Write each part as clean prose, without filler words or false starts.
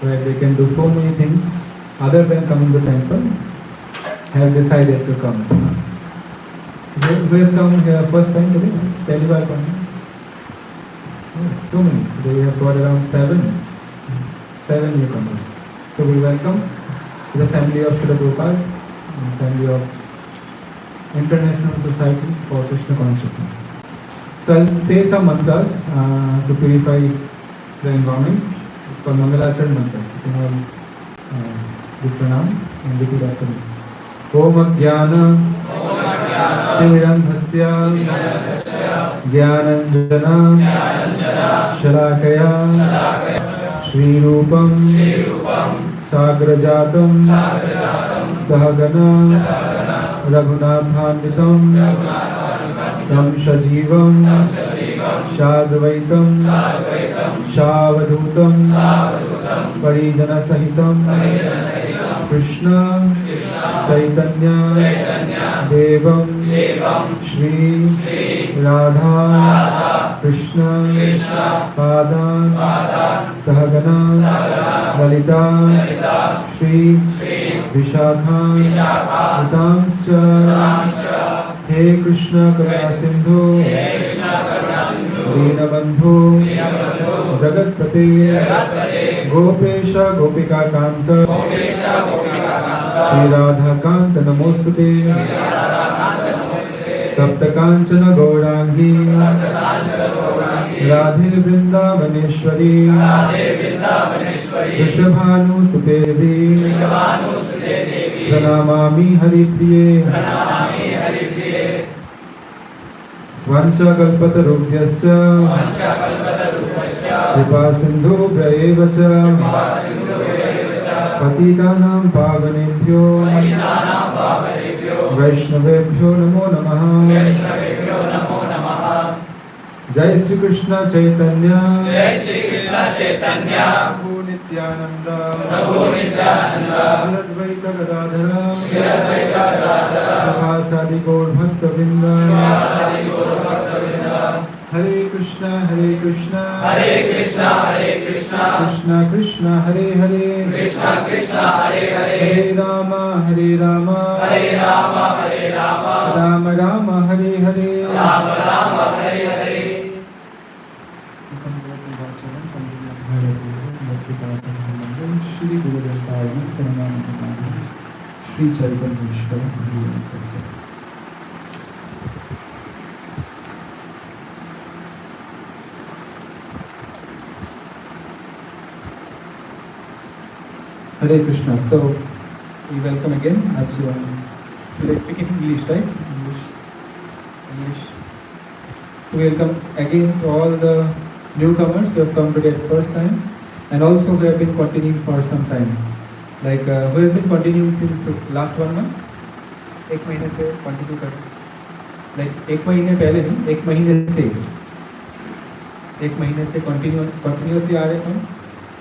Where they can do so many things other than coming to the temple, have decided to come. Who has come here first time today? Tell you about coming. So many. Today we have got around seven newcomers. So we welcome the family of Srila Prabhupada, family of International Society for Krishna Consciousness. So I'll say some mantras to purify the environment. It's called Mangalacharan mantras. You can all do pranam and repeat after me. Om Jnana Tirandhasya Jnananjana Shalakaya Shri Rupam Sagrajatam Sahagana Raghunathanvitam Tam Shajivam Shadvaitam Shavadhutam Parijana Sahitam Krishna Chaitanya Devam Shri Radha Krishna Padan Sahagana Lalita Shri Vishakha Utamscha He Krishna Karuna Sindhu Deenabandhu Jagatpate Gopesha Gopika Kanta Shri Radha Kanta Namostute तप्त कांचन गौरांगी राधे वृंदावनेश्वरी वृषभानुसुते देवी प्रणमामि हरिप्रिये वंशकल्पतरुभ्यश्च कृपा सिन्धुभ्यैव च पतितानां पावनेभ्यो वैष्णवेभ्यो नमो नमः। जय श्री कृष्ण चैतन्य प्रभु नित्यानंद अद्वैत गदाधर प्रभासादि गौर भक्तवृंद। हरे Krishna Krishna Krishna Hare Hare Hare Ram Ram Ram Hare Hare. Shri Gurudev Shri Chaitanya. Hare Krishna. So we welcome again as you will I speak in English, right? English. So welcome again to all the newcomers who have come today at first time, and also who have been continuing for some time. Like who has been continuing since last 1 month? एक महीने से continue कर, like एक महीने पहले नहीं, एक महीने से continuously आ रहे कौन?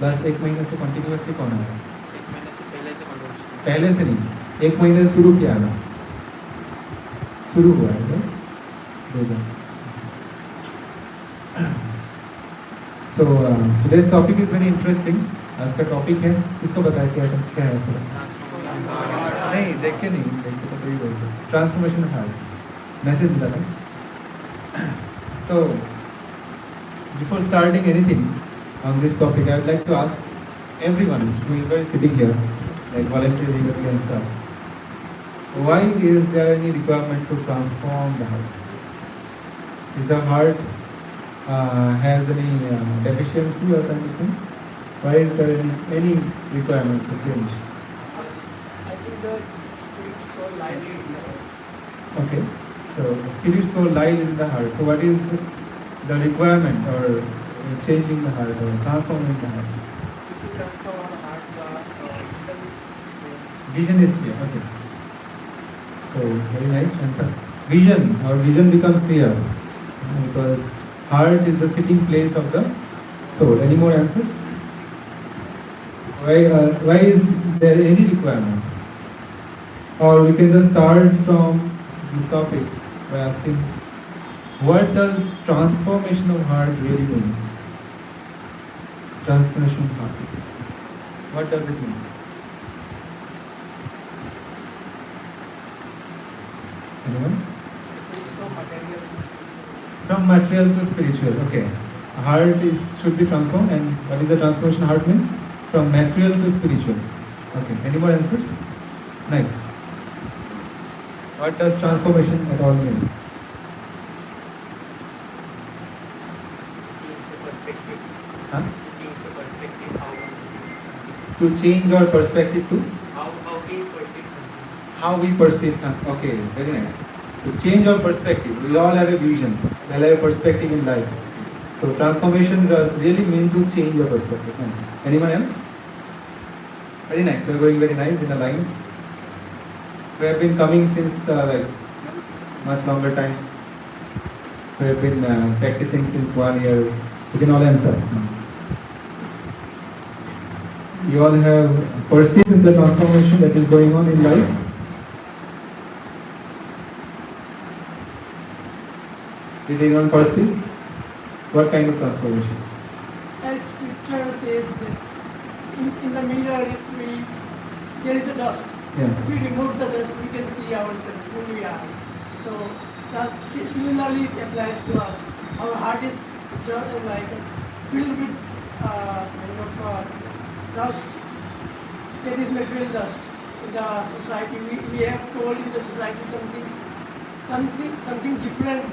Last एक महीने से continuously कौन आ रहा है? पहले से नहीं, एक महीने से शुरू किया ना, शुरू हुआ है। So today's topic is very interesting. आज का टॉपिक है, इसको बताया क्या है इसका? नहीं देख के तो कोई बोल सकते, ट्रांसफॉर्मेशन ऑफ हार्ट। मैसेज मिला था। So before starting anything on this topic, I would like to ask everyone who is sitting here, like voluntary and stuff, why is there any requirement to transform the heart? Is the heart has any deficiency or anything? Why is there any requirement to change? I think the spirit soul lies in the heart. Okay, so spirit soul lies in the heart. So what is the requirement or changing the heart or transforming the heart? If you transform our heart, the Vision is clear. Okay. So very nice answer. Vision becomes clear because heart is the sitting place of the soul. Any more answers? Why is there any requirement? Or we can just start from this topic by asking, what does transformation of heart really mean? Transformation of heart. What does it mean? Anyone? From material to spiritual. Okay. Heart should be transformed, and what is the transformation heart means? From material to spiritual. Okay. Any more answers? Nice. What does transformation at all mean? Huh? To change our perspective to how we perceive. Okay, very nice. To change our perspective. We all have a vision. We all have a perspective in life. So transformation does really mean to change your perspective. Nice. Anyone else? Very nice. We are going very nice in a line. We have been coming since like much longer time. We have been practicing since 1 year. You can all answer. You all have perceived the transformation that is going on in life. Did anyone perceive? What kind of transformation? As scripture says that in the mirror, there is a dust. Yeah. If we remove the dust, we can see ourselves who we are. So that similarly it applies to us. Our heart is like filled with dust. That is material dust. In the society, we have told in the society some something different.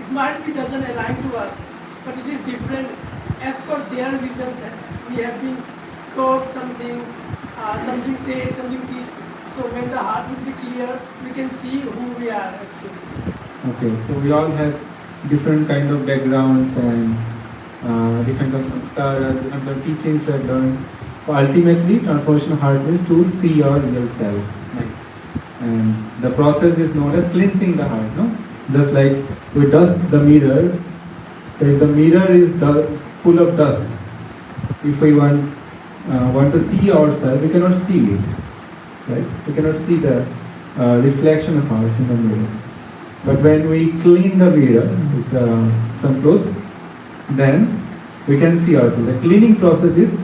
It might be doesn't align to us, but it is different as per their visions. We have been taught something, something said, something teached. So when the heart will be clear, we can see who we are actually. Okay, so we all have different kind of backgrounds and different kind of samskaras, different kind of teachings we have learned. Ultimately, transformation of heart is to see your real self. Nice. And the process is known as cleansing the heart, no? Just like we dust the mirror. So if the mirror is full of dust, if we want to see ourselves, we cannot see it, right? We cannot see the reflection of ours in the mirror. But when we clean the mirror with some cloth, then we can see ourselves. The cleaning process is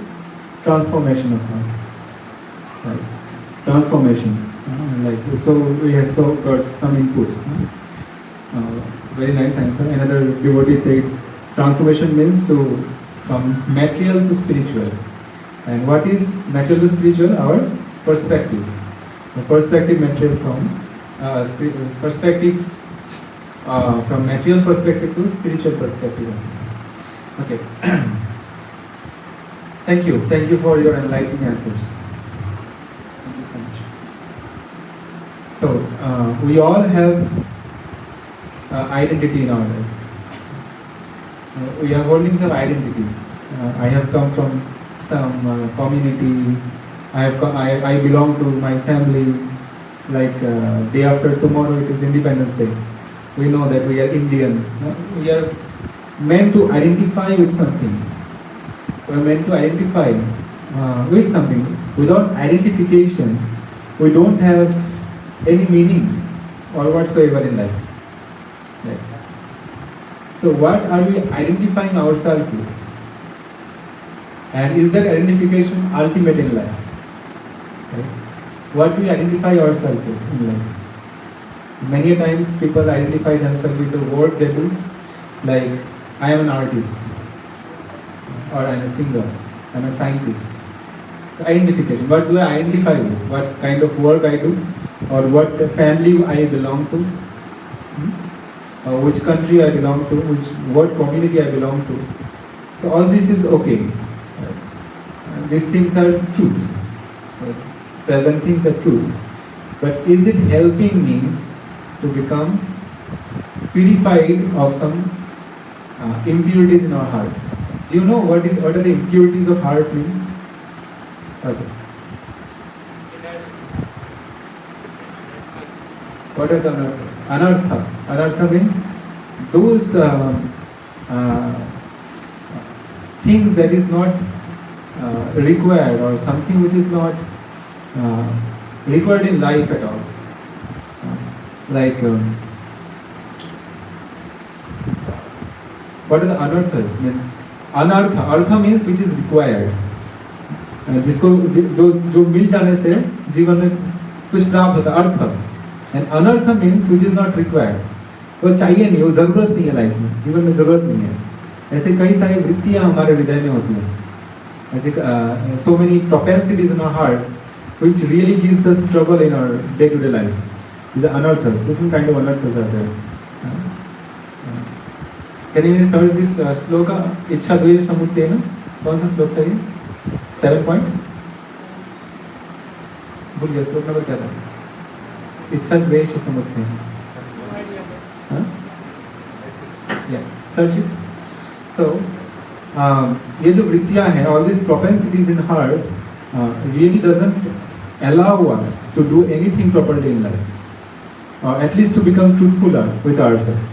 transformation of heart. Right? Transformation. So we have got some inputs. Very nice answer. Another devotee said, transformation means from material to spiritual. And what is material to spiritual? Our perspective. The perspective material from material perspective to spiritual perspective. Okay. Thank you for your enlightening answers. Thank you so much. So we all have identity in our life. We are holding some identity. I have come from some community. I belong to my family. Like day after tomorrow, it is Independence Day. We know that we are Indian. We are meant to identify with something. We are meant to identify with something. Without identification, we don't have any meaning or whatsoever in life. Right. So what are we identifying ourselves with? And is that identification ultimate in life? Right? What do we identify ourselves with in life? Many times people identify themselves with the work they do, like I am an artist, or I am a singer, I am a scientist. The identification. What do I identify with? What kind of work I do, or what family I belong to, or which country I belong to, what community I belong to. So all this is okay. These things are truth. Present things are truth. But is it helping me to become purified of some impurities in our heart? Do you know what are the impurities of heart mean? Okay. What are the anarthas? Anartha means those things that is not required, or something which is not required in life at all. What are the anarthas? Means artha means which is required. जिसको जो मिल जाने से जीवन में कुछ प्राप्त होता है, अर्थ. एंड अनर्थ means which is not required. वो चाहिए नहीं, वो जरूरत नहीं है लाइफ में, जीवन में जरूरत नहीं है. ऐसे कई सारी वृत्तियां हमारे हृदय में होती हैं. ऐसे so many propensities in our heart which really gives us trouble in our day-to-day life. These are anarthas. Different kind of anarthas are there. Can you search this sloka? इच्छा द्वेष समुत्थेन. कौन सा श्लोक था ये? 7 point. भूल गया श्लोक नंबर क्या था? इच्छा द्वेष समुत्थेन. Yeah, search it. So ये जो वृत्तियां हैं, all these propensities in heart really doesn't allow us to do anything properly in life, or at least to become truthful with ourselves.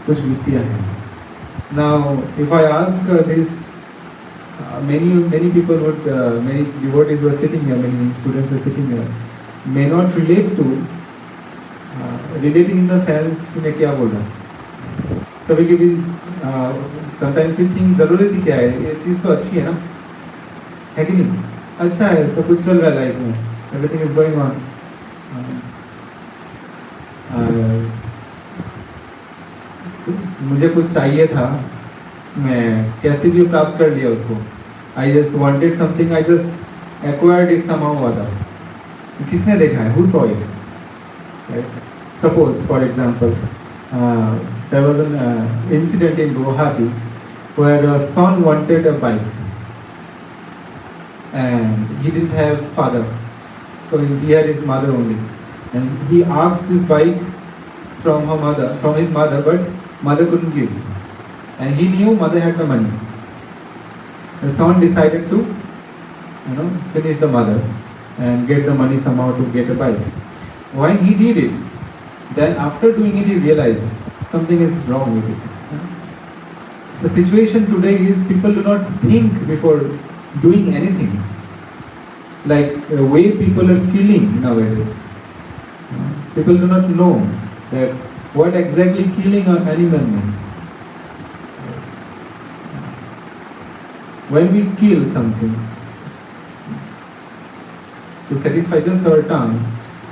कुछ वृत्तियां हैं. Now, if I ask this, many people would, many devotees who are sitting here, many students who are sitting here, may not relate to relating in the sense कि मैं क्या बोल रहा हूँ. कभी-कभी sometimes we think ज़रूरत ही क्या है, ये चीज़ तो अच्छी है ना, है कि नहीं? अच्छा है, सब कुछ चल रहा है लाइफ में, everything is going on. मुझे कुछ चाहिए था, मैं कैसे भी प्राप्त कर लिया उसको. I just wanted something, I just acquired it somehow or other. किसने देखा है? Who saw it? Right? Suppose, for example, there was an incident in Guwahati where a son wanted a bike and he didn't have father, so he had his mother only, and he asked this bike from his mother, but mother couldn't give, and he knew mother had the money. The son decided to, finish the mother and get the money somehow to get a bike. When he did it, then after doing it, he realized something is wrong with it. So situation today is people do not think before doing anything. Like the way people are killing nowadays. People do not know that what exactly killing an animal means. When we kill something to satisfy just our tongue,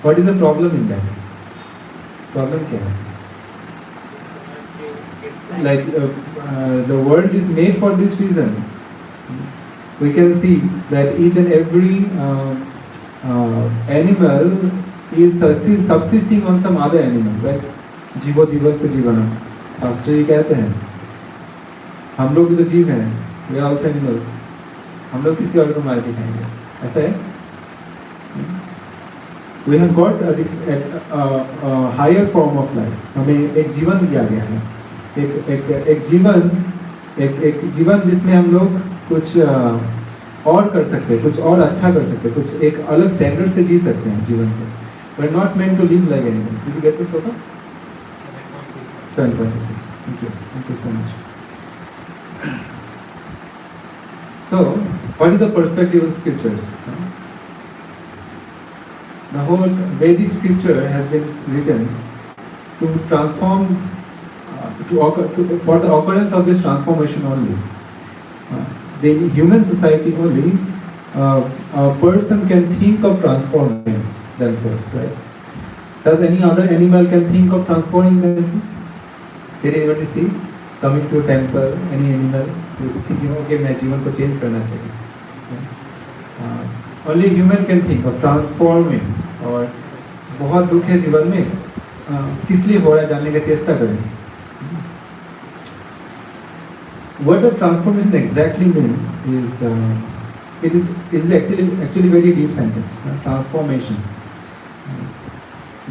what is the problem in that? Problem क्या है? Like the world is made for this reason. We can see that each and every animal is subsisting on some other animal, right? जीवो जीवस्य जीवनम, शास्त्र ये कहते हैं. हम लोग भी तो जीव हैं, we are also animal. हम लोग किसी और को मार के खाएंगे, ऐसा है? We have got a higher form of life. हमें एक जीवन दिया गया है, एक जीवन जिसमें हम लोग कुछ और कर सकते हैं, कुछ और अच्छा कर सकते हैं, कुछ एक अलग स्टैंडर्ड से जी सकते हैं जीवन को. We are not meant to live like animals. Did you get this, Papa? 7.6. Thank you so much. So, what is the perspective of scriptures? The whole Vedic scripture has been written to transform, for the occurrence of this transformation only. The human society only, a person can think of transforming themselves, right? Does any other animal can think of transforming themselves? Did anybody see coming to a temple, any animal who is thinking, okay, मैं जीवन को change करना चाहिए? Only human can think of transforming. और बहुत दुख है जीवन में, किस लिए हो रहा है जानने का चेष्टा करें. What a transformation exactly means is it is actually very deep sentence. Transformation,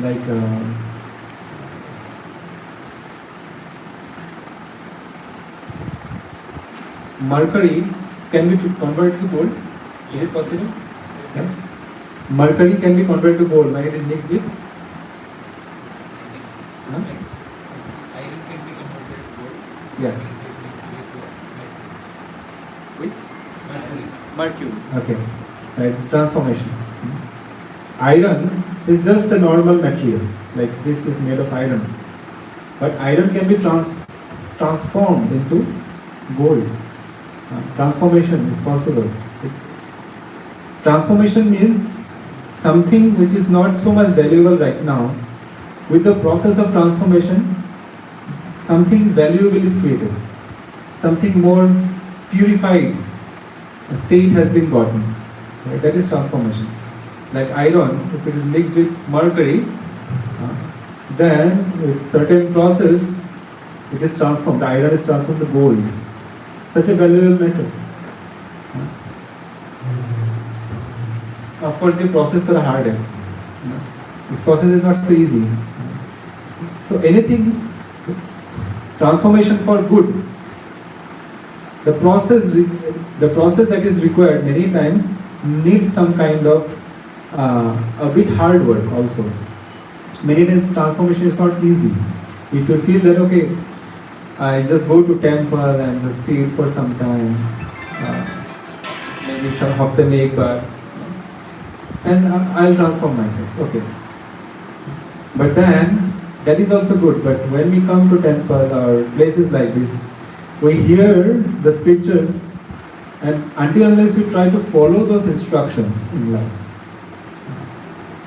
like mercury can be converted to gold. Is it possible? Yeah. Mercury can be converted to gold when it is mixed with. Iron can be converted to gold. Yeah. With Mercury. Okay. Right. Transformation. Iron is just a normal material. Like this is made of iron, but iron can be transformed into gold. Transformation is possible. Transformation means something which is not so much valuable right now. With the process of transformation, something valuable is created. Something more purified state has been gotten. Right? That is transformation. Like iron, if it is mixed with mercury, then with certain process, it is transformed. The iron is transformed to gold. Such a valuable metal. Of course, the process is hard. This process is not so easy. So anything, transformation for good, the process that is required many times needs some kind of a bit hard work also. Many times transformation is not easy. If you feel that okay, I just go to temple and just see it for some time, maybe some hafte mein ek baar, and I'll transform myself. Okay. But then, that is also good. But when we come to temple or places like this, we hear the scriptures, and until unless we try to follow those instructions in life,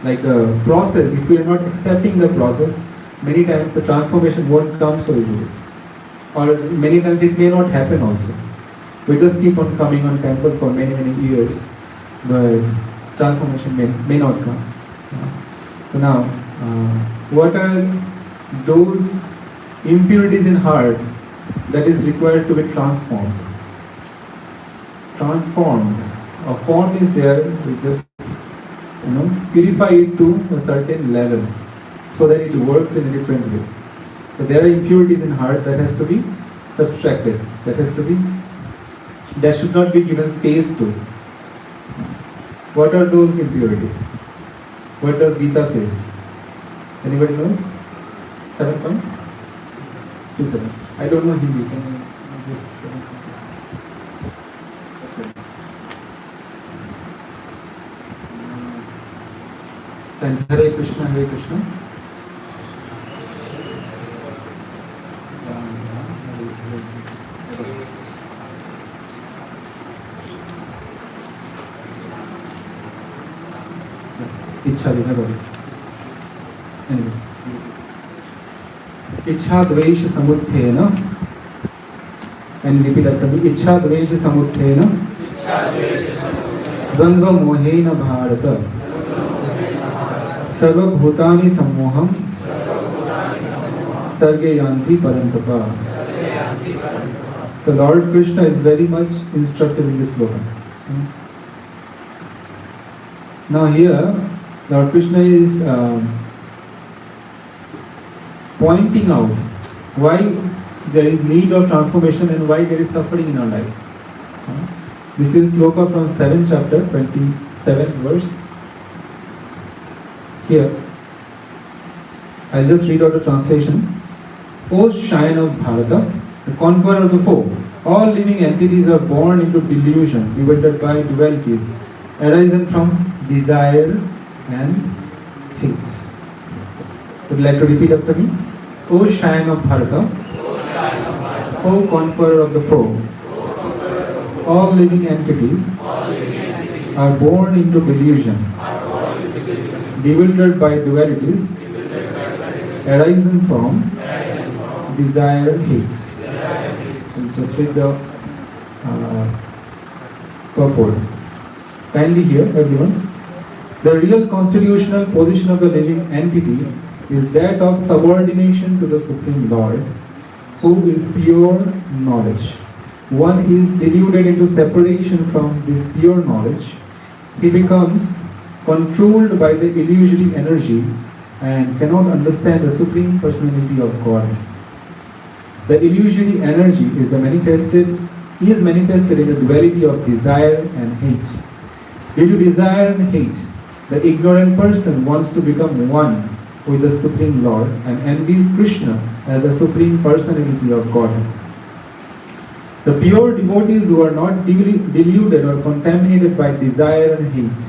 like the process, if we are not accepting the process, many times the transformation won't come so easily. Or many times it may not happen also. We just keep on coming on temple for many years, but transformation may not come. So now, what are those impurities in heart that is required to be transformed? Transformed. A form is there, we just purify it to a certain level so that it works in a different way. So there are impurities in heart that has to be subtracted. That should not be given space to. What are those impurities? What does Gita says? Anybody knows? 7.27. I don't know Hindi. Can you just 7.27? That's it. Hare Krishna, Hare Krishna. इच्छा भी है anyway. इच्छा द्वेष समुत्थेन and repeat after me. इच्छा द्वेष समुत्थेन द्वंद्व मोहेन भारत सर्वभूतानि सम्मोहं सर्गे यान्ति परन्तप. So Lord Krishna is very much instructive in this sloka. Now here Lord Krishna is pointing out why there is need of transformation and why there is suffering in our life. This is sloka from 7th chapter, 27th verse. Here, I'll just read out the translation. O Shrine of Bharata, the conqueror of the foe, all living entities are born into delusion, bewildered by dualities, arising from desire and hate. Would you like to repeat after me? O Shrine of Bharata, O conqueror of the foe, all living entities are born into delusion, bewildered by dualities, arising from desire and hate. Just read the purport. Kindly hear, everyone. The real constitutional position of the living entity is that of subordination to the Supreme Lord, who is pure knowledge. One is deluded into separation from this pure knowledge. He becomes controlled by the illusory energy and cannot understand the Supreme Personality of God. The illusory energy is manifested in the duality of desire and hate. Due to desire and hate, the ignorant person wants to become one with the Supreme Lord and envies Krishna as the Supreme Personality of Godhead. The pure devotees who are not deluded or contaminated by desire and hate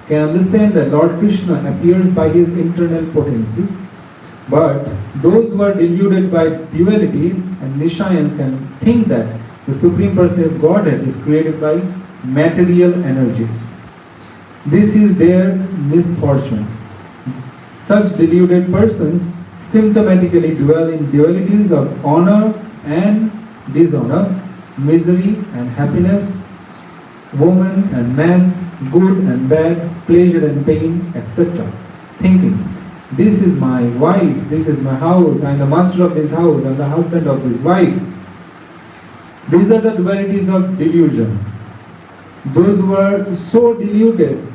can understand that Lord Krishna appears by his internal potencies, but those who are deluded by duality and Nishayans can think that the Supreme Personality of Godhead is created by material energies. This is their misfortune. Such deluded persons symptomatically dwell in dualities of honor and dishonor, misery and happiness, woman and man, good and bad, pleasure and pain, etc. Thinking, this is my wife, this is my house, I am the master of this house, I am the husband of this wife. These are the dualities of delusion. Those who are so deluded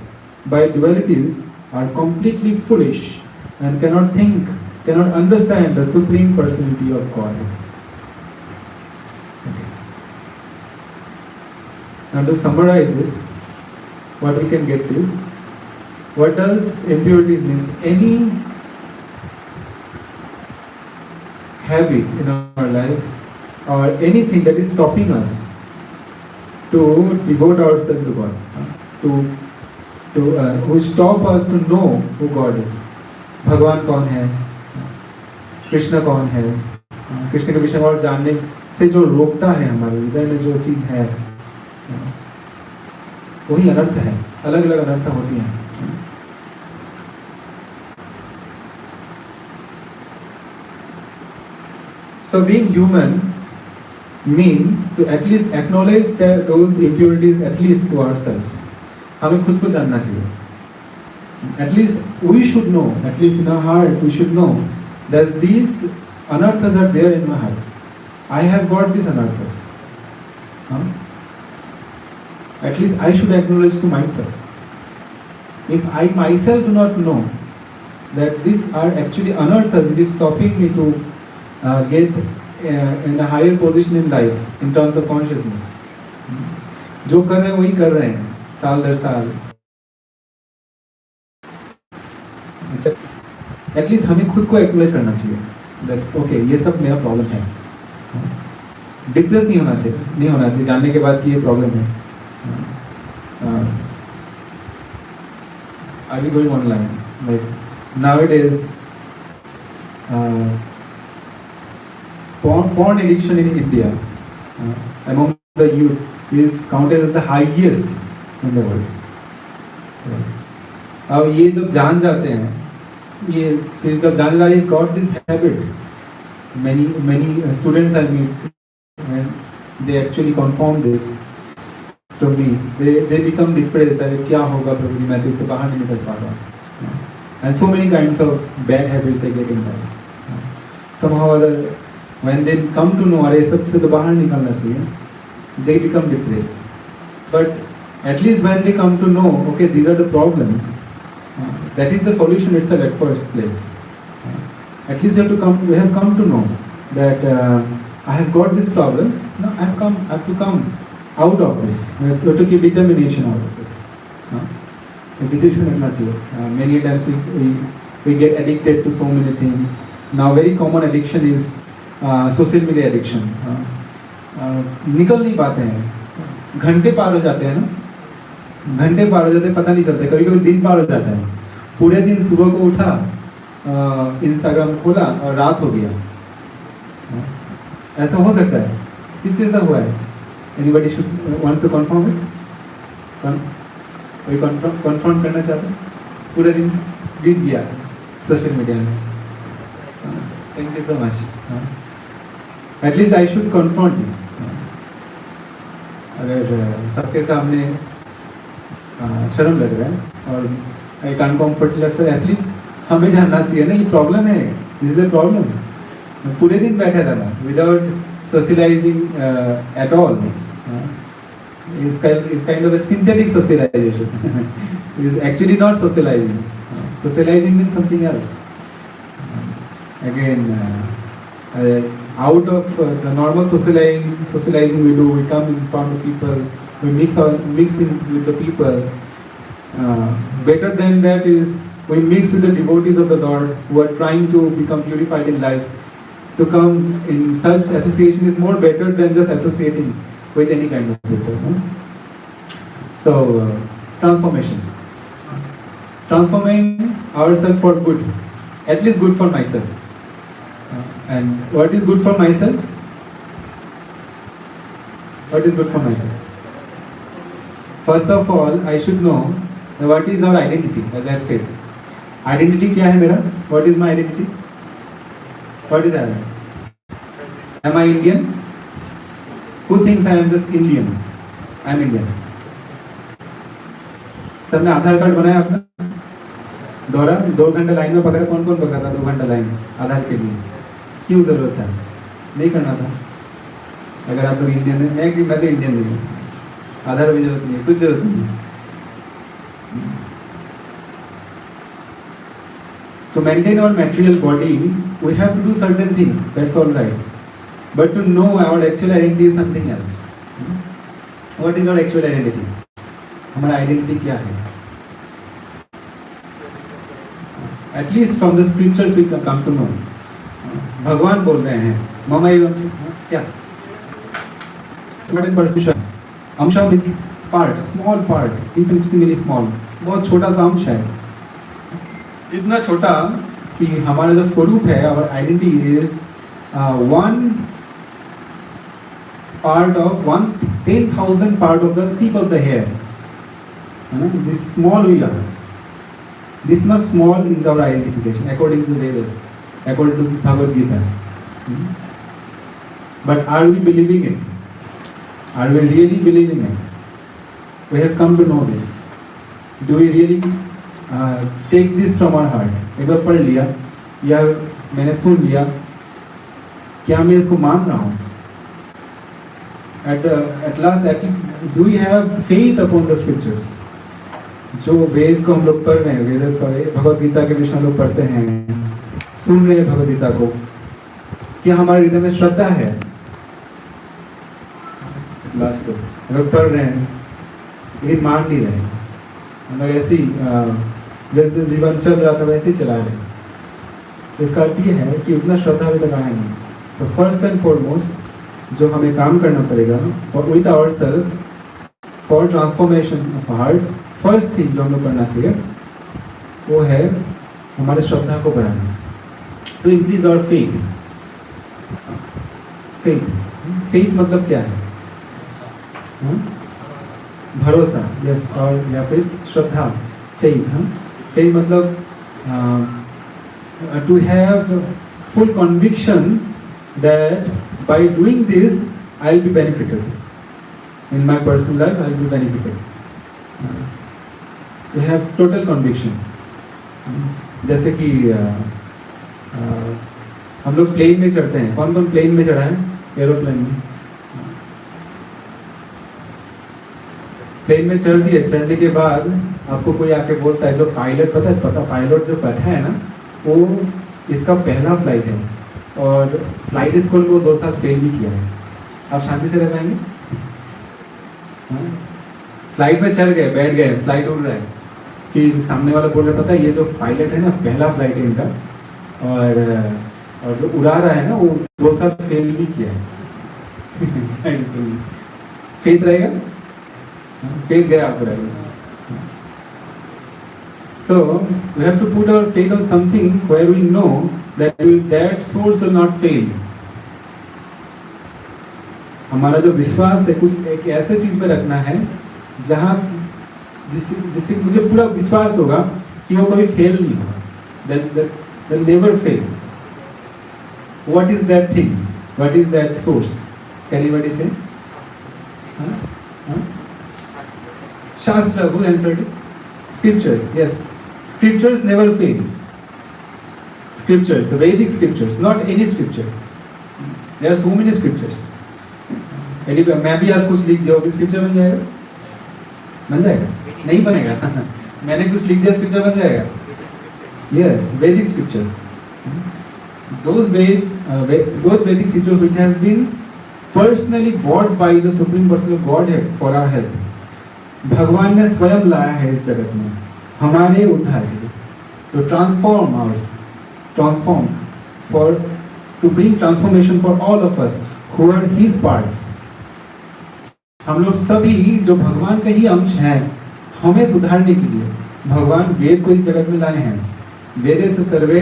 by dualities are completely foolish and cannot think, cannot understand the Supreme Personality of God. Okay. Now to summarize this, what we can get is, what does impurities means? Any habit in our life or anything that is stopping us to devote ourselves to God, who stop us to know who God is. भगवान कौन है, कृष्ण कौन है, कृष्ण के विषय में और जानने से जो रोकता है हमारे हृदय में जो चीज है, वही अनर्थ है. अलग अलग अनर्थ होती हैं. So being human mean to at least acknowledge that those impurities at least to ourselves. हमें खुद को जानना चाहिए. At least we should know, at least in our heart, we should know that these anarthas are there in my heart. I have got these anarthas. Huh? At least I should acknowledge to myself. If I myself do not know that these are actually anarthas which is stopping me to get in a higher position in life in terms of consciousness. जो कर रहे हैं वही कर रहे हैं साल दर साल. एटलीस्ट हमें खुद को एक्नॉलेज करना चाहिए दैट ओके ये सब मेरा प्रॉब्लम है. डिप्रेस नहीं होना चाहिए जानने के बाद कि ये प्रॉब्लम है. Are we going online? Like nowadays, porn addiction in India among the youth is counted as the highest in the world. अब ये जब जान जाते हैं, ये फिर जब जाने लगे got this habit. Many students I meet, and they actually confirm this to me. They become depressed. अरे क्या होगा प्रभु जी, मैं तो इससे बाहर नहीं निकल पा रहा. And so many kinds of bad habits they get in life. Somehow or other, when they come to know अरे सबसे तो बाहर निकलना चाहिए, they become depressed. But at least when they come to know, okay, these are the problems, that is the solution itself at first place. At least we have come to know that I have got these problems. Now I have to come out of this. We have to keep determination out of it. Meditation करना चाहिए. Many times we get addicted to so many things. Now very common addiction is social media addiction. निकल नहीं पाते हैं. घंटे पार हो जाते हैं ना. घंटे पार हो जाते हैं, पता नहीं चलता. कभी कभी दिन पार हो जाता है. पूरे दिन सुबह को उठा, इंस्टाग्राम खोला और रात हो गया. ऐसा हो सकता है. किस चीज़ से हुआ है? Anybody wants to confirm it? कोई confirm करना चाहते हैं? पूरे दिन बीत गया सोशल मीडिया में. Thank you so much. At least I should confront you. अगर सबके सामने शर्म लग रहा है और एक अनकम्फर्टेबल लग रहा है, एटलीस्ट हमें जानना चाहिए ना ये प्रॉब्लम है. This is a problem. पूरे दिन बैठे रहना without socialising at all is kind of a synthetic socialization. It is actually not socializing. Socializing means something else. Again, out of the normal socializing we do, we come in front of people, we mix in with the people. Better than that is we mix with the devotees of the Lord who are trying to become purified in life. To come in such association is more better than just associating with any kind of people. So, transforming ourselves for good, at least good for myself. And what is good for myself? What is good for myself? First of all, I should know what is our identity, as I have said. Identity क्या है मेरा? What is my identity? What is I? Am I Indian? Who thinks I am just Indian? I am Indian. सबने आधार card बनाया अपना? दौरा 2 घंटे line में पकड़ा. कौन पकड़ा था 2 घंटा लाइन आधार के लिए? क्यों जरूरत था? नहीं करना था. अगर आप लोग इंडियन है, मैं तो इंडियन नहीं हूँ. आधार की जरूरत नहीं है, कुछ जरूरत नहीं है. To maintain our material body, we have to do certain things. That's all right. But to know our actual identity is something else. What is our actual identity? हमारा identity क्या है? At least from the scriptures we can come to know. भगवान बोल रहे हैं, मम एवं क्या? Certain perception. अंश part, small part, infinitesimally small. बहुत छोटा सा अंश है. इतना छोटा कि हमारा जो स्वरूप है, our identity is one part of 10,000 part of the tip of the hair. This small we are. This much small is our identification according to Vedas, according to Bhagavad Gita. But are we believing it? Are we really believing it? We have come to know this. Do we really take this from our heart, एक बार पढ़ लिया या मैंने सुन लिया, क्या मैं इसको मान रहा हूँ? At last, do we have faith upon the scriptures? जो वेद को हम लोग पढ़ रहे हैं, वेद भगवद गीता के विषय हम लोग पढ़ते हैं, सुन रहे हैं भगवद गीता को, क्या हमारे हृदय में श्रद्धा है? लास्ट क्वेश्चन, हम लोग पढ़ रहे हैं लेकिन मान नहीं रहे, हम लोग ऐसे ही जैसे जीवन चल रहा था वैसे ही चला रहे हैं। इसका अर्थ ये है कि उतना श्रद्धा अभी तक आया नहीं। सो फर्स्ट एंड फॉरमोस्ट जो हमें काम करना पड़ेगा for with our self for transformation of heart, first thing जो हम लोग करना चाहिए वो है हमारे श्रद्धा को बढ़ाना, to increase our faith. Faith मतलब क्या है? भरोसा, यस, और या फिर श्रद्धा, फेथ। फेथ मतलब to have full conviction that by doing this I'll be benefited in my personal life, I'll be benefited. To have total conviction. जैसे कि हम लोग प्लेन में चढ़ते हैं, कौन कौन प्लेन में चढ़ा है? एरोप्लेन में, प्लेन में चढ़ दिए, चढ़ने के बाद आपको कोई आके बोलता है, जो पायलट पता पायलट जो बैठा है ना, वो इसका पहला फ्लाइट है और फ्लाइट स्कूल में वो 2 साल फेल भी किया है, आप शांति से रह पाएंगे? फ्लाइट में चढ़ गए, बैठ गए, फ्लाइट उड़ रहा है, फिर सामने वाला बोल रहा है, पता है ये जो पायलट है ना, पहला फ्लाइट है इनका, और जो उड़ा रहा है ना वो 2 साल फेल भी किया है। फेथ रहेगा, फेथ गया आपको रहेगा। So we have to put our faith on something where we know that source will not fail. हमारा जो विश्वास है कुछ एक ऐसे चीज पे रखना है जहाँ जिससे मुझे पूरा विश्वास होगा कि वो कभी फेल नहीं होगा, that never fail. What is that thing? What is that source? Can anybody say? Shastra. Who answered it? Scriptures. Yes. Scriptures never fail. Scriptures, the Vedic scriptures, not any scripture. There are so many scriptures. मैं भी आज कुछ लिख दिया, भी scripture बन जाएगा? बन जाएगा? नहीं बनेगा। मैंने कुछ लिख दिया, स्क्रिप्चर बन जाएगा? Yes, Vedic scripture. Those Vedic scriptures which has been personally bought by the Supreme Personal Godhead for our help. भगवान ने स्वयं लाया है इस जगत में हमारे उद्धार के लिए, to transform to bring transformation for all of us who are His parts. हम लोग सभी जो भगवान का ही अंश हैं, हमें सुधारने के लिए भगवान वेद को इस जगत में लाए हैं। वेद से सर्वे